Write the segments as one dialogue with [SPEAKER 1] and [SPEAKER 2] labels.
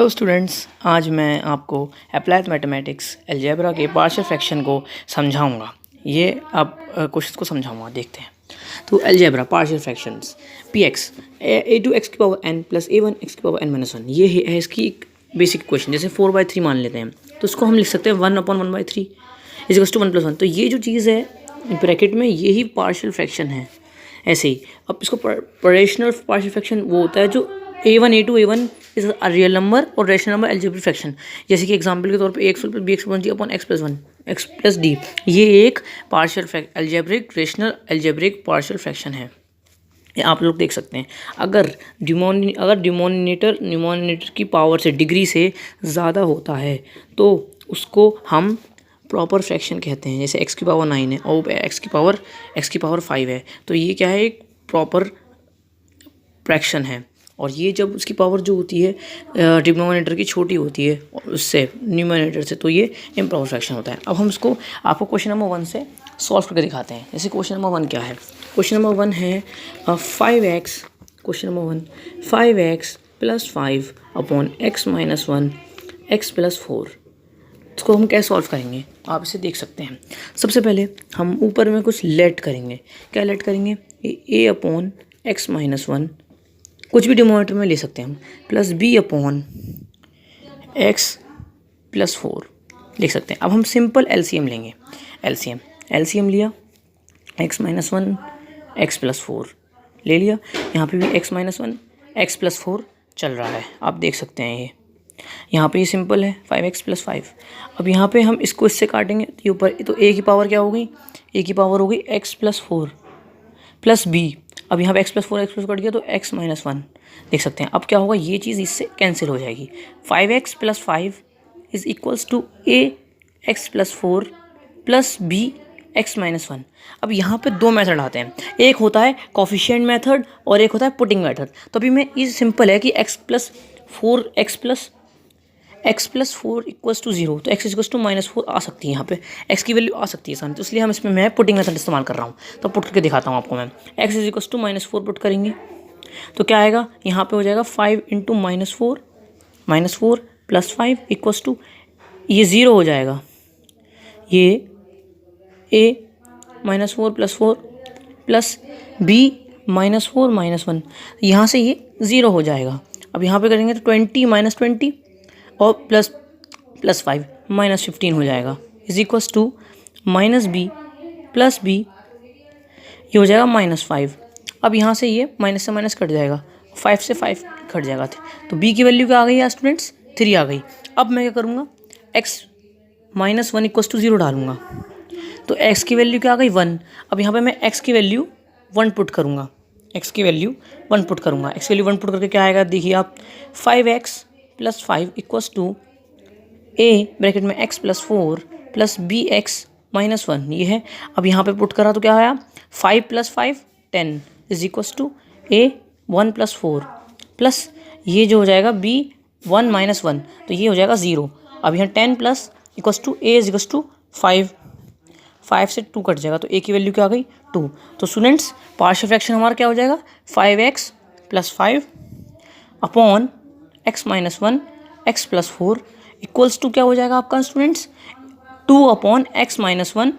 [SPEAKER 1] Hello students, आज मैं आपको अप्लाइड मैथमेटिक्स अलजेब्रा के पार्शियल फ्रैक्शन को समझाऊंगा। ये अब क्वेश्चन को समझाऊंगा, देखते हैं। तो algebra partial fractions P X A two X की power N plus A one X की पावर एन माइनस वन, ये है इसकी एक बेसिक क्वेश्चन। जैसे 4/3 मान लेते हैं तो इसको हम लिख सकते हैं 1/1/3 इज टू 1+1। तो ये जो चीज़ है ब्रैकेट में, यही पार्शियल फ्रैक्शन है। ऐसे ही अब इसको रेशनल पार्शियल फ्रैक्शन वो होता है जो a1 a2 a1 is a real number और रेशनल नंबर अलजेब्रिक फ्रैक्शन। जैसे कि एग्जांपल के तौर पे ax plus bx one G upon x plus one x plus D, ये एक partial algebraic rational algebraic partial fraction है। ये आप लोग देख सकते हैं। अगर डिमोनिनेटर की पावर से डिग्री से ज़्यादा होता है तो उसको हम प्रॉपर फ्रैक्शन कहते हैं। जैसे x की पावर 9 है और x की पावर 5 है, तो ये क्या है, एक प्रॉपर फ्रैक्शन है। और ये जब उसकी पावर जो होती है डिनोमिनेटर की छोटी होती है उससे न्यूमरेटर से, तो ये इम्प्रॉपर फ्रैक्शन होता है। अब हम इसको आपको क्वेश्चन नंबर 1 से सॉल्व करके दिखाते हैं। जैसे क्वेश्चन नंबर 1 क्या है? क्वेश्चन नंबर 1 है 5x, question number 1 5x plus 5 upon x minus 1 x plus 4। इसको हम कैसे सॉल्व करेंगे, आप इसे देख सकते हैं। सबसे पहले हम ऊपर में कुछ लेट करेंगे। क्या लेट करेंगे? a अपॉन x माइनस 1, कुछ भी डिनोमिनेटर में ले सकते हैं हम, plus b upon x plus 4 लिख सकते हैं। अब हम सिंपल एलसीएम लेंगे। एलसीएम लिया, x माइनस 1 x प्लस 4 ले लिया। यहाँ पे भी x माइनस 1 x प्लस 4 चल रहा है, आप देख सकते हैं। ये यहाँ पे ये सिंपल है 5x प्लस 5। अब यहाँ पे हम इसको इससे काटेंगे तो ये ऊपर, तो a की पावर क्या हो गई? a की पावर हो गई x प्लस 4 प्लस b। अब यहाँ पे x प्लस 4 कट गया तो x माइनस 1 देख सकते हैं। अब क्या होगा, ये चीज़ इससे कैंसिल हो जाएगी। 5x plus 5 is equals to a x plus 4 plus b x minus 1। अब यहाँ पे दो मेथड आते हैं, एक होता है कोफिशिएंट मेथड और एक होता है पुटिंग मेथड। तो अभी मैं ये सिंपल है कि x प्लस 4 इक्वल्स टू 0, तो x इक्वल्स टू -4 आ सकती है। यहाँ पे x की वैल्यू आ सकती है सामने, तो इसलिए हम इसमें मैं पुटिंग मेथड इस्तेमाल कर रहा हूँ। तो पुट करके दिखाता हूँ आपको मैं। x इक्वल्स टू -4 पुट करेंगे तो क्या आएगा, यहाँ पे हो जाएगा 5 इंटू -4 प्लस 5 इक्वल्स टू, ये 0 हो जाएगा। ये a -4 प्लस 4 प्लस b -4 -1, यहाँ से ये 0 हो जाएगा। अब यहाँ पे करेंगे तो 20 -20 और प्लस 5 -15 हो जाएगा, is equals to minus B plus B, ये हो जाएगा -5। अब यहाँ से ये माइनस से माइनस कट जाएगा, 5 से 5 कट जाएगा, तो b की वैल्यू क्या आ गई है स्टूडेंट्स? 3 आ गई। अब मैं क्या करूँगा, x माइनस 1 इक्वल्स टू 0 डालूंगा, तो x की वैल्यू क्या आ गई? 1। अब यहाँ पे मैं x की वैल्यू 1 पुट करूँगा, x की वैल्यू 1 पुट करके क्या आएगा, देखिए आप, 5x plus 5 equals to a bracket में x plus 4 plus B x minus 1, ये है। अब यहाँ पे पुट करा तो क्या आया, 5 plus 5 10 is equals to a 1 plus 4 plus ये जो हो जाएगा b 1 माइनस 1, तो ये हो जाएगा 0। अब यहाँ 10 plus equals to a is equals to 5 से 2 कट जाएगा, तो a की वैल्यू क्या आ गई? 2। तो स्टूडेंट्स पार्शियल फ्रैक्शन हमारा क्या हो जाएगा, 5x plus 5 upon x minus 1 x plus 4 equals to क्या हो जाएगा आपका students, 2 upon x minus 1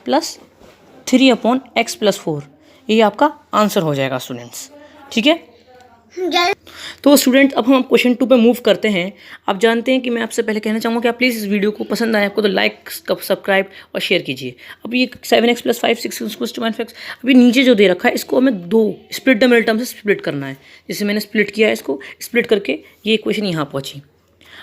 [SPEAKER 1] plus 3 upon x plus 4। ये आपका आंसर हो जाएगा स्टूडेंट्स, ठीक है। तो स्टूडेंट अब हम क्वेश्चन 2 पे मूव करते हैं। आप जानते हैं कि मैं आपसे पहले कहना चाहूँगा कि आप प्लीज़ इस वीडियो को पसंद आए आपको तो लाइक, सब्सक्राइब और शेयर कीजिए। अब ये 7x प्लस 5 6 टू 5, अभी नीचे जो दे रखा है इसको हमें दो स्प्लिट द मिडल टर्म से स्प्लिट करना है। जैसे मैंने स्प्लिट किया है, इसको स्प्लिट करके ये इक्वेशन यहाँ पहुँची।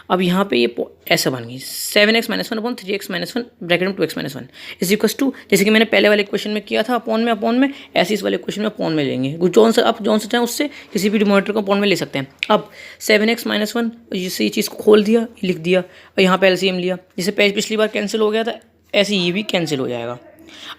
[SPEAKER 1] अब यहाँ पे ये ऐसा बन गई 7x minus 1 upon 3x minus 1 bracket में 2x minus 1 is equals to, जैसे कि मैंने पहले वाले क्वेश्चन में किया था अपॉन में, ऐसे इस वाले क्वेश्चन में अपॉन में लेंगे। जौन सा चाहें उससे किसी भी डिनोमिनेटर को अपॉन में ले सकते हैं। अब 7x माइनस 1, जिससे ये चीज़ को खोल दिया, लिख दिया और यहाँ पे एलसीएम लिया। जैसे पिछली बार कैंसिल हो गया था, ऐसे ये भी कैंसिल हो जाएगा।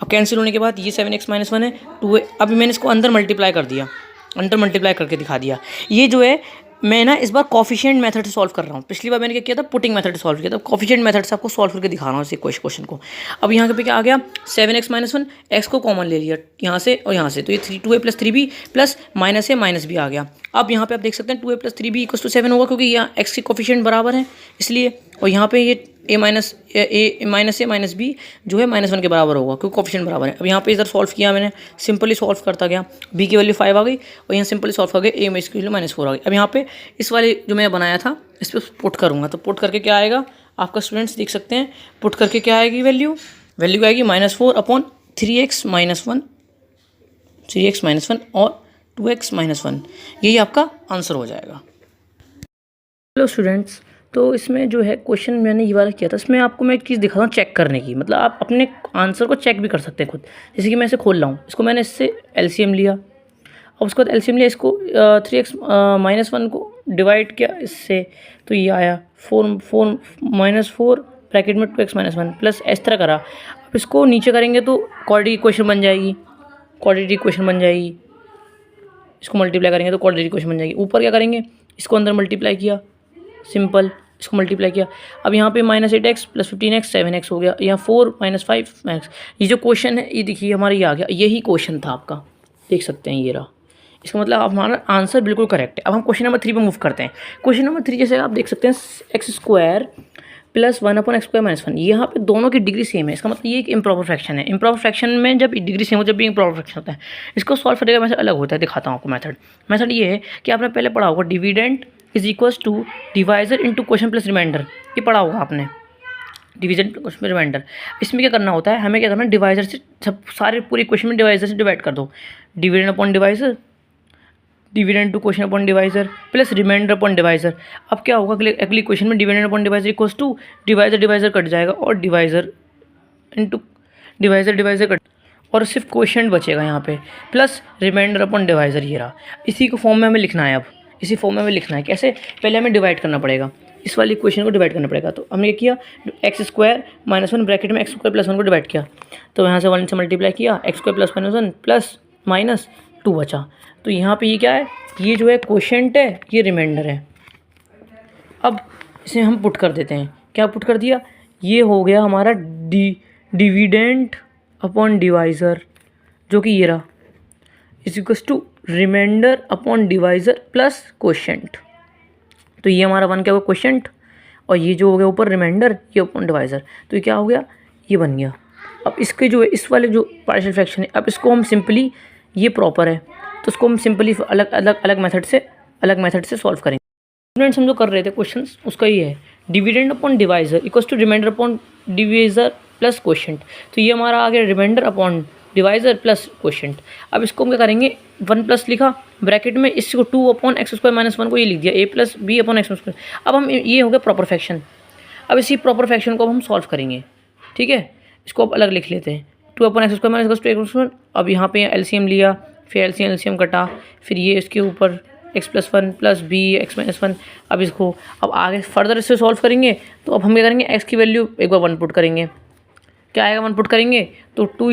[SPEAKER 1] अब कैंसिल होने के बाद ये 7x माइनस 1 है 2 है। अभी मैंने इसको अंदर मल्टीप्लाई कर दिया, अंदर मल्टीप्लाई करके दिखा दिया। ये जो है मैं ना इस बार कॉफिशिएंट मेथड से सॉल्व कर रहा हूँ। पिछली बार मैंने क्या किया था, पुटिंग मेथड से सॉल्व किया था। कॉफिशिएंट मेथड से आपको सॉल्व करके दिखा रहा हूँ इस क्वेश्चन को। अब यहाँ पे क्या आ गया, 7x-1, एक्स को कॉमन ले लिया यहाँ से और यहाँ से, तो ये 2a+3b प्लस माइनस ए माइनस बी आ गया। अब यहाँ पे आप देख सकते हैं 2a+3b = 7 होगा, क्योंकि यहाँ एक्स के कॉफिशिएंट बराबर है इसलिए। और यहाँ पे ये ए माइनस बी जो है -1 के बराबर होगा, क्योंकि कॉफिशिएंट बराबर है। अब यहाँ पे इधर सॉल्व किया मैंने, सिंपली सॉल्व करता गया, बी की वैल्यू 5 आ गई और यहाँ सिंपली सॉल्व कर गया, ए में इसकी वैल्यू -4 आ गई। अब यहाँ पे इस वाले जो मैं बनाया था इस पर पुट करूँगा, तो पुट करके क्या आएगा आपका, स्टूडेंट्स देख सकते हैं, पुट करके क्या आएगी वैल्यू आएगी -4/3x-1, 3x-1 और 2x-1, यही आपका आंसर हो जाएगा। हेलो स्टूडेंट्स, तो इसमें जो है क्वेश्चन मैंने ये वाला किया था, इसमें आपको मैं एक चीज़ दिखा रहा हूँ चेक करने की, मतलब आप अपने आंसर को चेक भी कर सकते हैं खुद। जैसे कि मैं इसे खोल रहा हूँ, इसको मैंने इससे एलसीएम लिया, और उसके बाद एलसीएम लिया, इसको 3x-1 को डिवाइड किया इससे, तो ये आया 4 ब्रैकेट में 2x-1 प्लस इस तरह करा। अब इसको नीचे करेंगे तो क्वाड्रेटिक इक्वेशन बन जाएगी, इसको मल्टीप्लाई करेंगे तो क्वाड्रेटिक इक्वेशन बन जाएगी। ऊपर क्या करेंगे, इसको अंदर मल्टीप्लाई किया, सिंपल इसको मल्टीप्लाई किया। अब यहाँ पे -8x + 15x 7x हो गया, यहाँ 4 - 5x। ये जो क्वेश्चन है ये देखिए हमारा ये आ गया, यही क्वेश्चन था आपका, देख सकते हैं ये रहा। इसका मतलब हमारा आंसर बिल्कुल करेक्ट है। अब हम क्वेश्चन नंबर 3 पे मूव करते हैं। क्वेश्चन नंबर 3 जैसे आप देख सकते हैं, x² + 1/x² - 1, यहाँ पे दोनों की डिग्री सेम है। इसका मतलब ये एक इम्प्रॉपर फ्रैक्शन है। इम्प्रॉपर फ्रैक्शन में जब डिग्री सेम हो, जब भी इम्प्रॉपर फ्रैक्शन होता है, इसको सॉल्व करने का मेथड अलग होता है। दिखाता हूँ आपको मेथड ये है कि आपने पहले पढ़ा होगा dividend = divisor into quotient plus remainder, ये पढ़ा होगा आपने, डिवीजन क्वेश्चन रिमाइंडर। इसमें क्या करना होता है, हमें क्या करना है, डिवाइजर से सब सारे पूरे क्वेश्चन में डिवाइजर से डिवाइड कर दो। Dividend upon divisor, dividend to quotient upon divisor plus remainder upon divisor. अब क्या होगा अगली क्वेश्चन में, dividend upon divisor = divisor cut जाएगा और डिवाइजर इंटू डिवाइजर कट, और सिर्फ क्वेश्चन बचेगा यहाँ पे, प्लस रिमाइंडर अपॉन डिवाइजर। ये रहा, इसी को फॉर्म में हमें लिखना है। अब इसी फॉर्म में हमें लिखना है। कैसे, पहले हमें डिवाइड करना पड़ेगा, इस वाली क्वेश्चन को डिवाइड करना पड़ेगा। तो हमने क्या किया, x² - 1 ब्रैकेट में x² + 1 को डिवाइड किया, तो यहाँ से 1 से मल्टीप्लाई किया, x² + -1 प्लस -2 बचा। तो यहाँ पे ये क्या है, ये जो है क्वोशेंट है, ये रिमाइंडर है। अब इसे हम पुट कर देते हैं, क्या पुट कर दिया, ये हो गया हमारा डिविडेंड अपॉन डिवाइज़र, जो कि ये रहा, = remainder upon divisor plus quotient. तो ये हमारा 1 क्या हुआ, क्वोशेंट, और ये जो हो गया ऊपर रिमाइंडर, ये अपॉन डिवाइज़र। तो ये क्या हो गया, ये बन गया। अब इसके जो है इस वाले जो पार्शियल फ्रैक्शन है, अब इसको हम सिंपली, ये प्रॉपर है तो इसको हम सिंपली अलग मेथड से सॉल्व करेंगे। स्टूडेंट्स हम जो कर रहे थे क्वेश्चंस, उसका ये है, dividend upon divisor = remainder upon divisor plus quotient. तो ये हमारा आ गया remainder upon divisor plus quotient. अब इसको हम क्या करेंगे, 1 प्लस लिखा ब्रैकेट में, इसको 2/x² - 1 को ये लिख दिया, a + b/x²। अब हम ये हो गया प्रॉपर फ्रैक्शन। अब इसी प्रॉपर फ्रैक्शन को हम सॉल्व करेंगे, ठीक है। इसको अब अलग लिख लेते हैं, 2/x² - 2x²। अब यहाँ पे एलसीएम लिया, फिर एलसीएम कटा, फिर ये इसके ऊपर x + 1 प्लस b x - 1। अब इसको अब आगे फर्दर इससे सॉल्व करेंगे, तो अब हम क्या करेंगे, x की वैल्यू एक बार 1 पुट करेंगे, क्या आएगा 1 पुट करेंगे तो 2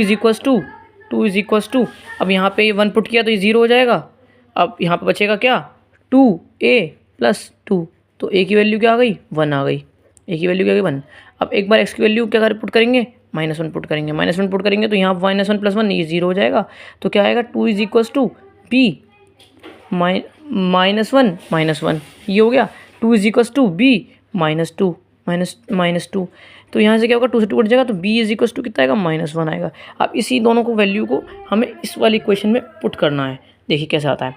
[SPEAKER 1] = अब यहाँ पे 1 पुट किया तो ये 0 हो जाएगा। अब यहाँ पे बचेगा क्या, 2a + 2, तो a की वैल्यू क्या आ गई, 1 आ गई, a की वैल्यू क्या आ गई 1। अब एक बार x की वैल्यू क्या पुट करेंगे, -1 पुट करेंगे, -1 पुट करेंगे तो यहाँ -1 + 1 ये 0 हो जाएगा। तो क्या आएगा, 2 = b -1 ये हो गया, 2 = b -2 तो यहाँ से क्या होगा, 2 से 2 कट जाएगा, तो b = कितना आएगा, -1 आएगा। अब इसी दोनों को वैल्यू को हमें इस वाली इक्वेशन में पुट करना है, देखिए कैसे आता है।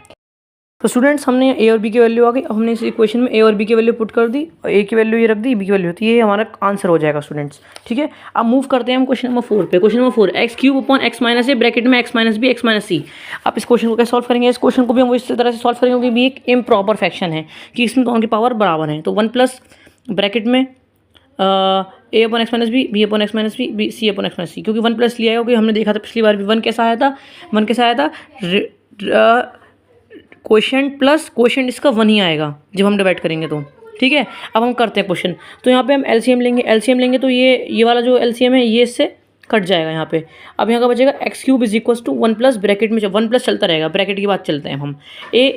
[SPEAKER 1] तो स्टूडेंट्स हमने a और b की वैल्यू आ गई। अब हमने इस इक्वेशन में a और b की वैल्यू पुट कर दी, और a की वैल्यू ये रख दी, b की वैल्यू, तो ये हमारा आंसर हो जाएगा स्टूडेंट्स, ठीक है। अब मूव करते हैं हम क्वेश्चन नंबर 4 पे। Question number 4, x³ upon x - a bracket में x - b x - c। आप इस क्वेश्चन को कैसे सॉल्व करेंगे, इस क्वेश्चन को भी हम इस तरह से सॉल्व करेंगे, क्योंकि भी एक इम्प्रॉपर फ्रैक्शन है कि इसमें दोनों की पावर बराबर है। तो 1 प्लस ब्रैकेट में a/x - b b/x - b c/x - c, क्योंकि 1 प्लस लिया है, क्योंकि हमने देखा था पिछली बार भी 1 कैसा आया था, क्वोशेंट प्लस क्वोशेंट इसका 1 ही आएगा जब हम डिवाइड करेंगे तो, ठीक है। अब हम करते हैं क्वेश्चन, तो यहाँ पे हम एलसीएम लेंगे तो ये वाला जो एलसीएम है ये इससे कट जाएगा यहाँ पे। अब यहाँ का बचेगा x³ = 1 प्लस ब्रैकेट में 1 प्लस चलता रहेगा, ब्रैकेट की बात चलते हैं हम, a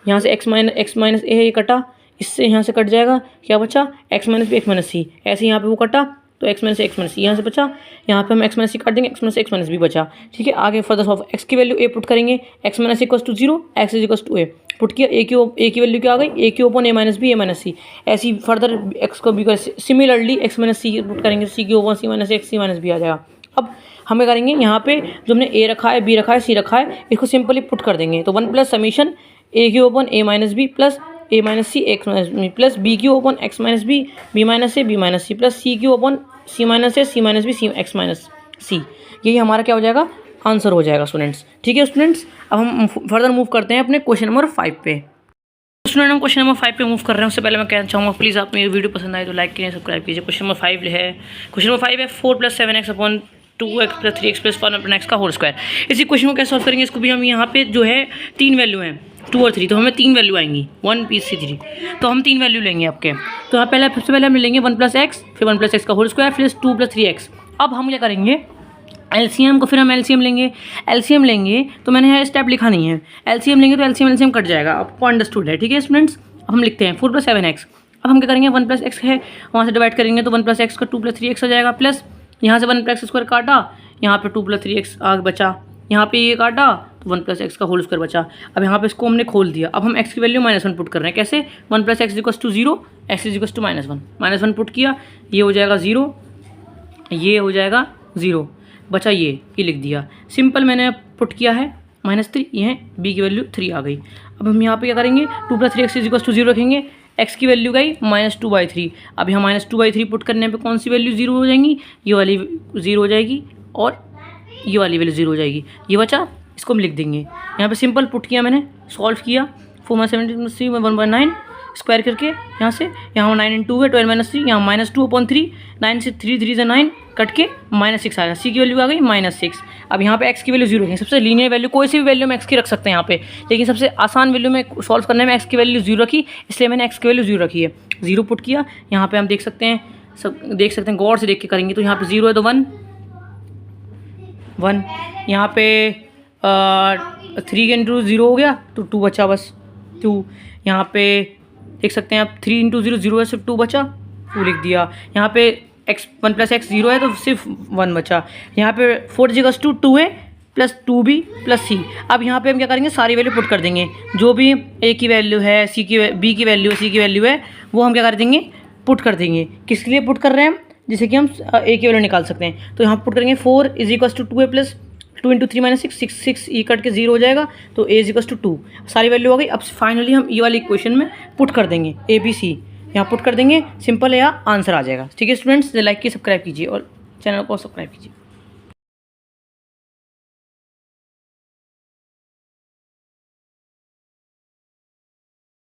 [SPEAKER 1] यहाँ से एक्स माइनस ए है, ये कटा, इससे यहाँ से कट जाएगा, क्या बचा x minus B x minus C. ऐसे यहाँ पे वो कटा तो x minus x minus C यहाँ से बचा, यहाँ पे हम एक्स माइनस सी काट देंगे, एक्स माइनस बी बचा। ठीक है, आगे फर्दर सॉल्व, एक्स की वैल्यू ए पुट करेंगे, X minus equals to 0, X is equals to A put किया, ए की वैल्यू क्या आ गई, A Q open A minus B A minus C. ऐसी फर्दर एक्स को बी कर, similarly X minus C put करेंगे, C Q open C minus X C minus B आ जाएगा। अब हमें करेंगे यहाँ पे जो हमने ए रखा है, बी रखा है, सी रखा है, इसको सिंपली पुट कर देंगे। तो 1 plus summation A Q open A minus B plus A minus C x minus B plus B Q open x minus B minus A B minus C plus C Q open C minus A C minus B C x minus C. यही हमारा क्या हो जाएगा, answer हो जाएगा students. ठीक है students, अब हम फर्दर मूव करते हैं अपने क्वेश्चन नंबर 5 पे। स्टूडेंट हम क्वेश्चन नंबर 5 पे मूव कर रहे हैं, उससे पहले मैं कहना चाहूँगा प्लीज़ आप मेरी वीडियो पसंद आए तो लाइक कीजिए, सब्सक्राइब कीजिए। क्वेश्चन नंबर 5 है, क्वेश्चन नंबर 5 है 4 + 7x अपॉन 2x + 3x + 1 का होल स्क्वायर। इसी क्वेश्चन को कैसे सॉल्व करेंगे, इसको भी हम यहाँ पे जो है 3 वैल्यू हैं 2 और 3, तो हमें 3 वैल्यू आएंगी 1 P C 3, तो हम 3 वैल्यू लेंगे आपके। तो यहाँ पहले सबसे पहले हम लेंगे 1 + x, फिर 1 + x का होल स्क्वायर, फिर 2 + 3x। अब हम क्या करेंगे, एलसीएम को, फिर हम एलसीएम लेंगे तो मैंने यहाँ स्टेप लिखा नहीं है, एलसीएम लेंगे तो एलसीएम कट जाएगा, आपको अंडरस्टूड है। ठीक है स्टूडेंट्स, अब हम लिखते हैं 4 + 7x। अब हम क्या करेंगे, 1 + x है, वहाँ से डिवाइड करेंगे तो 1 + x का 2 + 3x हो जाएगा, प्लस यहाँ से 1 + x² काटा, यहाँ पे 2 + 3x आगे बचा, यहाँ पे ये काटा तो 1 + x का होल स्क्वायर बचा। अब यहाँ पे इसको हमने खोल दिया, अब हम x की वैल्यू -1 पुट कर रहे हैं। कैसे, 1 + x = 0, x = -1 पुट किया, ये हो जाएगा 0, ये हो जाएगा 0, बचा ये लिख दिया। सिंपल मैंने पुट किया है -3, ये b की वैल्यू 3 आ गई। अब हम यहाँ पे क्या करेंगे, 2 + 3x = 0 रखेंगे, x की वैल्यू गई -2/3। अब यहाँ -2/3 पुट करने पे कौन सी वैल्यू 0 हो जाएंगी, ये वाली 0 हो जाएगी और ये वाली वैल्यू 0 हो जाएगी, ये बचा, इसको हम लिख देंगे। यहाँ पे सिंपल पुट किया मैंने, सॉल्व किया, 4 - 7 = 1/9 स्क्वायर करके, यहाँ से यहाँ 9 × 2 है 12 - 3, यहाँ -2/3, 9 से 3 3 से 9 कट के -6 आएगा, सी की वैल्यू आ गई -6। अब यहाँ पे एक्स की वैल्यू 0 रखेंगे, सबसे लीनियर वैल्यू कोई सी भी वैल्यू में एक्स की रख सकते हैं यहाँ पे, लेकिन सबसे आसान वैल्यू में सॉल्व करने में एक्स की वैल्यू 0 रखी, इसलिए मैंने एक्स की वैल्यू 0 रखी है। 0 पुट किया, यहाँ पे हम देख सकते हैं, सब गौर से देख के करेंगे, तो यहाँ पे 0 है तो 1, यहाँ पे 3 × 0 हो गया तो 2 बचा, बस 2। यहाँ पे देख सकते हैं आप 3 × 0 0 है, सिर्फ 2 बचा, 2 लिख दिया। यहाँ पे x 1 + x 0 है तो सिर्फ 1 बचा। यहाँ पे 4 = 2 है प्लस 2b + c। अब यहाँ पे हम क्या करेंगे, सारी वैल्यू पुट कर देंगे, जो भी a की वैल्यू है, b की वैल्यू है, c की वैल्यू है, वो हम क्या कर देंगे, पुट कर देंगे। किस लिए पुट कर रहे हैं हम, जिससे कि हम a की वैल्यू निकाल सकते हैं। तो यहाँ पुट करेंगे 4 = 2a प्लस 2 × 3 - 6 ये कट के 0 हो जाएगा, तो a = 2, सारी वैल्यू हो गई। अब फाइनली हम ये वाली इक्वेशन में पुट कर देंगे ABC, यहाँ पुट कर देंगे, सिंपल है, यहाँ आंसर आ जाएगा। ठीक है स्टूडेंट्स, लाइक कीजिए, सब्सक्राइब कीजिए और चैनल को सब्सक्राइब कीजिए।